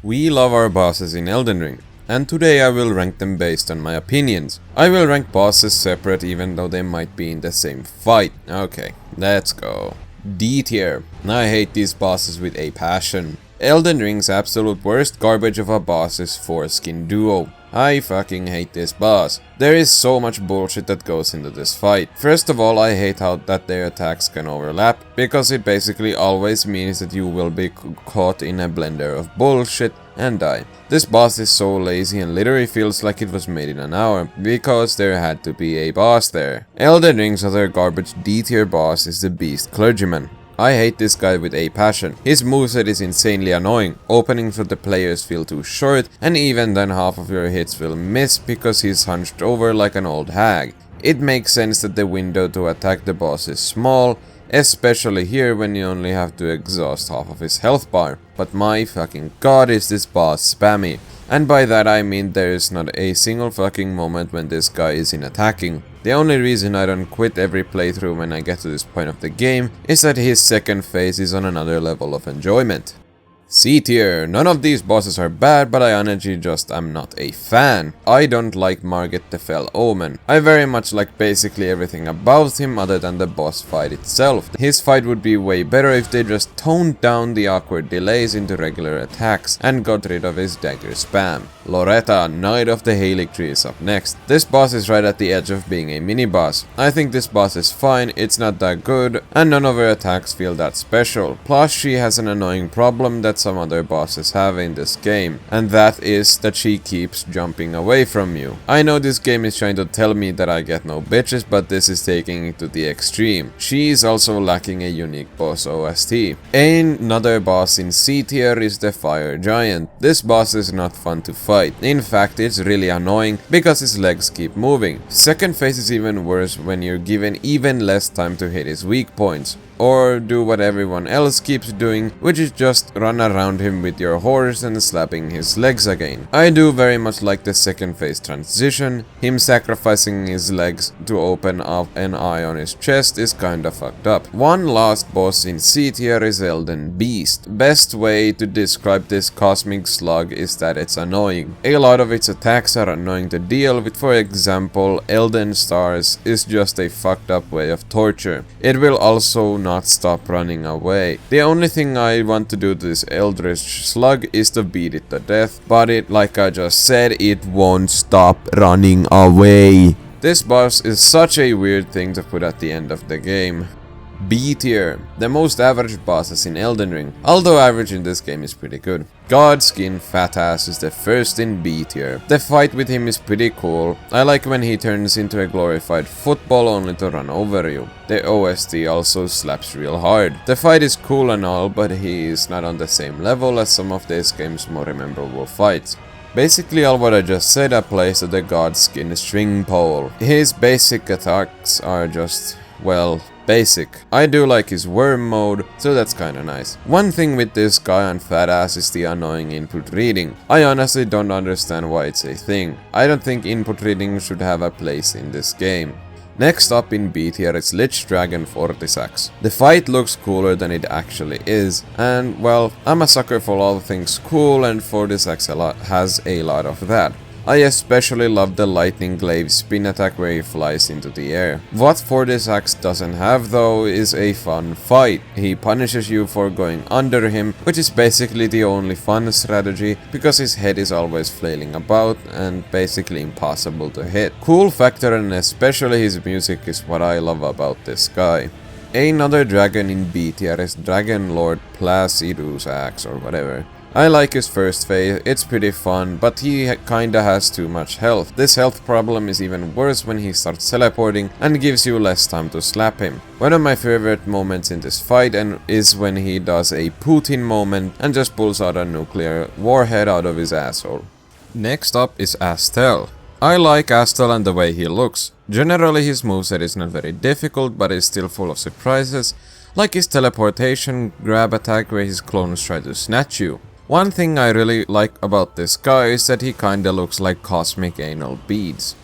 We love our bosses in Elden Ring, and today I will rank them based on my opinions. I will rank bosses separate even though they might be in the same fight. Okay, let's go. D tier. I hate these bosses with a passion. Elden Ring's absolute worst garbage of a boss is Foreskin Duo. I fucking hate this boss. There is so much bullshit that goes into this fight. First of all, I hate how that their attacks can overlap, because it basically always means that you will be caught in a blender of bullshit and die. This boss is so lazy and literally feels like it was made in an hour, because there had to be a boss there. Elden Ring's other garbage D tier boss is the Beast Clergyman. I hate this guy with a passion. His moveset is insanely annoying, openings for the players feel too short, and even then half of your hits will miss because he's hunched over like an old hag. It makes sense that the window to attack the boss is small, especially here when you only have to exhaust half of his health bar. But my fucking god, is this boss spammy. And by that I mean there is not a single fucking moment when this guy isn't attacking. The only reason I don't quit every playthrough when I get to this point of the game is that his second phase is on another level of enjoyment. C tier. None of these bosses are bad, but I honestly just am not a fan. I don't like Margit the Fell Omen. I very much like basically everything about him other than the boss fight itself. His fight would be way better if they just toned down the awkward delays into regular attacks and got rid of his dagger spam. Loretta, Knight of the Halig Tree, is up next. This boss is right at the edge of being a mini-boss. I think this boss is fine, it's not that good, and none of her attacks feel that special. Plus she has an annoying problem that some other bosses have in this game, and that is that she keeps jumping away from you. I know this game is trying to tell me that I get no bitches, but this is taking it to the extreme. She is also lacking a unique boss OST. Another boss in C tier is the Fire Giant. This boss is not fun to fight. In fact, it's really annoying because his legs keep moving. Second phase is even worse when you're given even less time to hit his weak points, or do what everyone else keeps doing, which is just run around him with your horse and slapping his legs again. I do very much like the second phase transition. Him sacrificing his legs to open up an eye on his chest is kinda fucked up. One last boss in C tier is Elden Beast. Best way to describe this cosmic slug is that it's annoying. A lot of its attacks are annoying to deal with. For example, Elden Stars is just a fucked up way of torture. It will also not stop running away. The only thing I want to do to this Eldritch slug is to beat it to death, but like I just said, it won't stop running away. This boss is such a weird thing to put at the end of the game. B tier. The most average bosses in Elden Ring, although average in this game is pretty good. Godskin Fatass is the first in B tier. The fight with him is pretty cool. I like when he turns into a glorified football only to run over you. The OST also slaps real hard. The fight is cool and all, but he is not on the same level as some of this game's more memorable fights. Basically all what I just said applies to the Godskin string pole. His basic attacks are just, well, basic. I do like his worm mode, so that's kinda nice. One thing with this guy on Fatass is the annoying input reading. I honestly don't understand why it's a thing. I don't think input reading should have a place in this game. Next up in B tier is Lich Dragon Fortisax. The fight looks cooler than it actually is, and well, I'm a sucker for all things cool, and Fortisax has a lot of that. I especially love the lightning glaive spin attack where he flies into the air. What Fortisax doesn't have though is a fun fight. He punishes you for going under him, which is basically the only fun strategy because his head is always flailing about and basically impossible to hit. Cool factor and especially his music is what I love about this guy. Another dragon in B tier is Dragon Lord Placidusax or whatever. I like his first phase, it's pretty fun, but he kinda has too much health. This health problem is even worse when he starts teleporting and gives you less time to slap him. One of my favorite moments in this fight is when he does a Putin moment and just pulls out a nuclear warhead out of his asshole. Next up is Astel. I like Astel and the way he looks. Generally his moveset is not very difficult, but is still full of surprises, like his teleportation grab attack where his clones try to snatch you. One thing I really like about this guy is that he kinda looks like cosmic anal beads.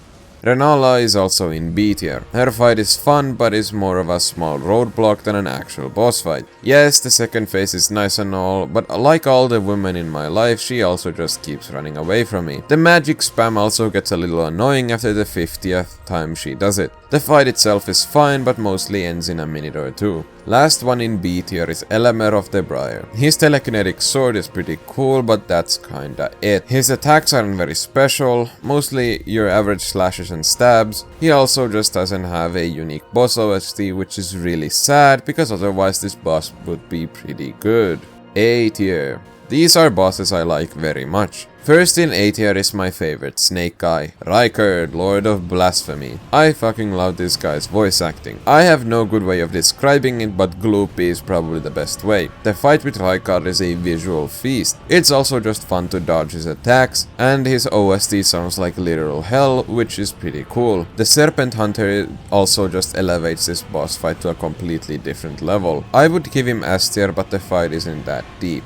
Renala is also in B tier. Her fight is fun, but is more of a small roadblock than an actual boss fight. Yes, the second phase is nice and all, but like all the women in my life, she also just keeps running away from me. The magic spam also gets a little annoying after the 50th time she does it. The fight itself is fine, but mostly ends in a minute or two. Last one in B tier is Elemer of the Briar. His telekinetic sword is pretty cool, but that's kinda it. His attacks aren't very special, mostly your average slashes and stabs. He also just doesn't have a unique boss OST, which is really sad, because otherwise this boss would be pretty good. A tier. These are bosses I like very much. First in A tier is my favorite snake guy, Rykard, Lord of Blasphemy. I fucking love this guy's voice acting. I have no good way of describing it, but gloopy is probably the best way. The fight with Rykard is a visual feast. It's also just fun to dodge his attacks, and his OST sounds like literal hell, which is pretty cool. The Serpent Hunter also just elevates this boss fight to a completely different level. I would give him S tier, but the fight isn't that deep.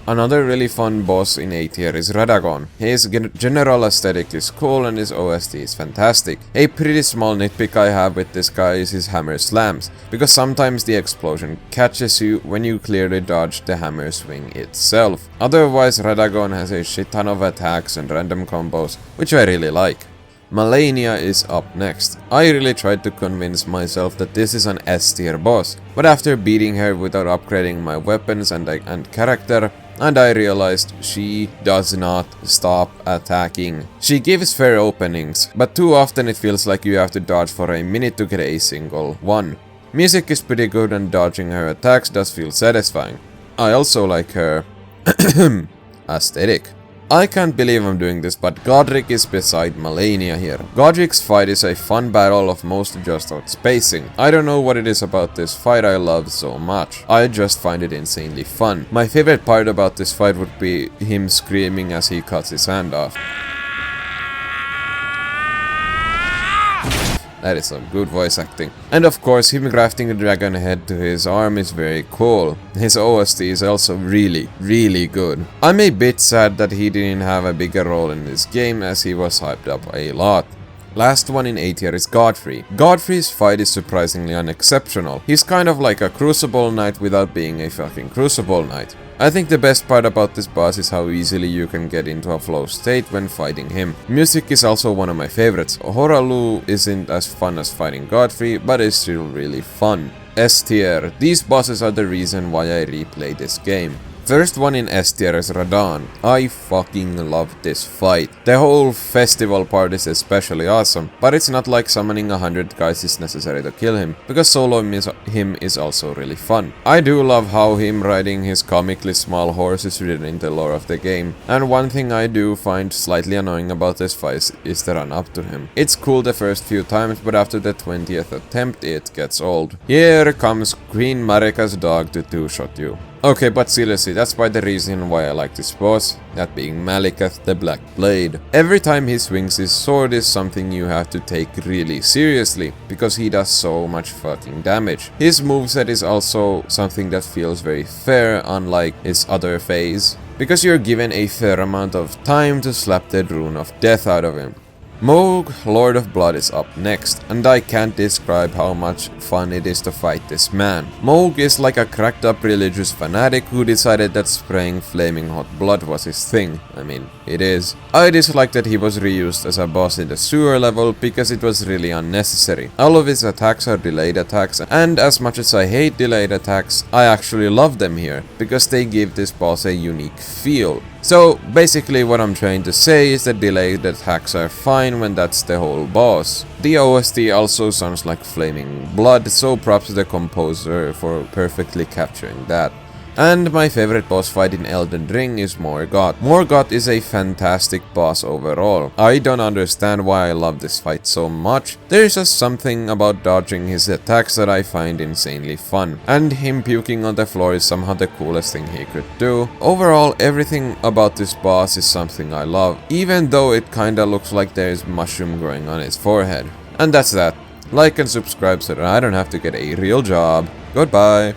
Another really fun boss in A tier is Radagon. His general aesthetic is cool and his OST is fantastic. A pretty small nitpick I have with this guy is his hammer slams, because sometimes the explosion catches you when you clearly dodge the hammer swing itself. Otherwise, Radagon has a shit ton of attacks and random combos, which I really like. Malenia is up next. I really tried to convince myself that this is an S tier boss, but after beating her without upgrading my weapons and character, I realized she does not stop attacking. She gives fair openings, but too often it feels like you have to dodge for a minute to get a single one. Music is pretty good and dodging her attacks does feel satisfying. I also like her aesthetic. I can't believe I'm doing this, but Godric is beside Malenia here. Godric's fight is a fun battle of mostly just outspacing. I don't know what it is about this fight I love so much. I just find it insanely fun. My favorite part about this fight would be him screaming as he cuts his hand off. That is some good voice acting. And of course, him grafting a dragon head to his arm is very cool. His OST is also really good. I'm a bit sad that he didn't have a bigger role in this game, as he was hyped up a lot. Last one in A tier is Godfrey. Godfrey's fight is surprisingly unexceptional. He's kind of like a Crucible Knight without being a fucking Crucible Knight. I think the best part about this boss is how easily you can get into a flow state when fighting him. Music is also one of my favorites. Horalu isn't as fun as fighting Godfrey, but is still really fun. S tier. These bosses are the reason why I replay this game. First one in S tier is Radahn. I fucking love this fight. The whole festival part is especially awesome, but it's not like summoning 100 guys is necessary to kill him, because soloing him is also really fun. I do love how him riding his comically small horse is written in the lore of the game, and one thing I do find slightly annoying about this fight is the run up to him. It's cool the first few times, but after the 20th attempt it gets old. Here comes Queen Marika's dog to two-shot you. Okay, but seriously, that's by the reason why I like this boss, that being Malekith the Black Blade. Every time he swings his sword is something you have to take really seriously, because he does so much fucking damage. His moveset is also something that feels very fair, unlike his other phase, because you're given a fair amount of time to slap the rune of death out of him. Mohg, Lord of Blood, is up next, and I can't describe how much fun it is to fight this man. Mohg is like a cracked up religious fanatic who decided that spraying flaming hot blood was his thing. I mean, it is. I dislike that he was reused as a boss in the sewer level because it was really unnecessary. All of his attacks are delayed attacks, and as much as I hate delayed attacks, I actually love them here, because they give this boss a unique feel. So basically what I'm trying to say is that delayed attacks are fine when that's the whole boss. The OST also sounds like flaming blood, so props to the composer for perfectly capturing that. And my favorite boss fight in Elden Ring is Morgott. Morgott is a fantastic boss overall. I don't understand why I love this fight so much. There's just something about dodging his attacks that I find insanely fun. And him puking on the floor is somehow the coolest thing he could do. Overall, everything about this boss is something I love, even though it kinda looks like there's mushroom growing on his forehead. And that's that. Like and subscribe so that I don't have to get a real job. Goodbye.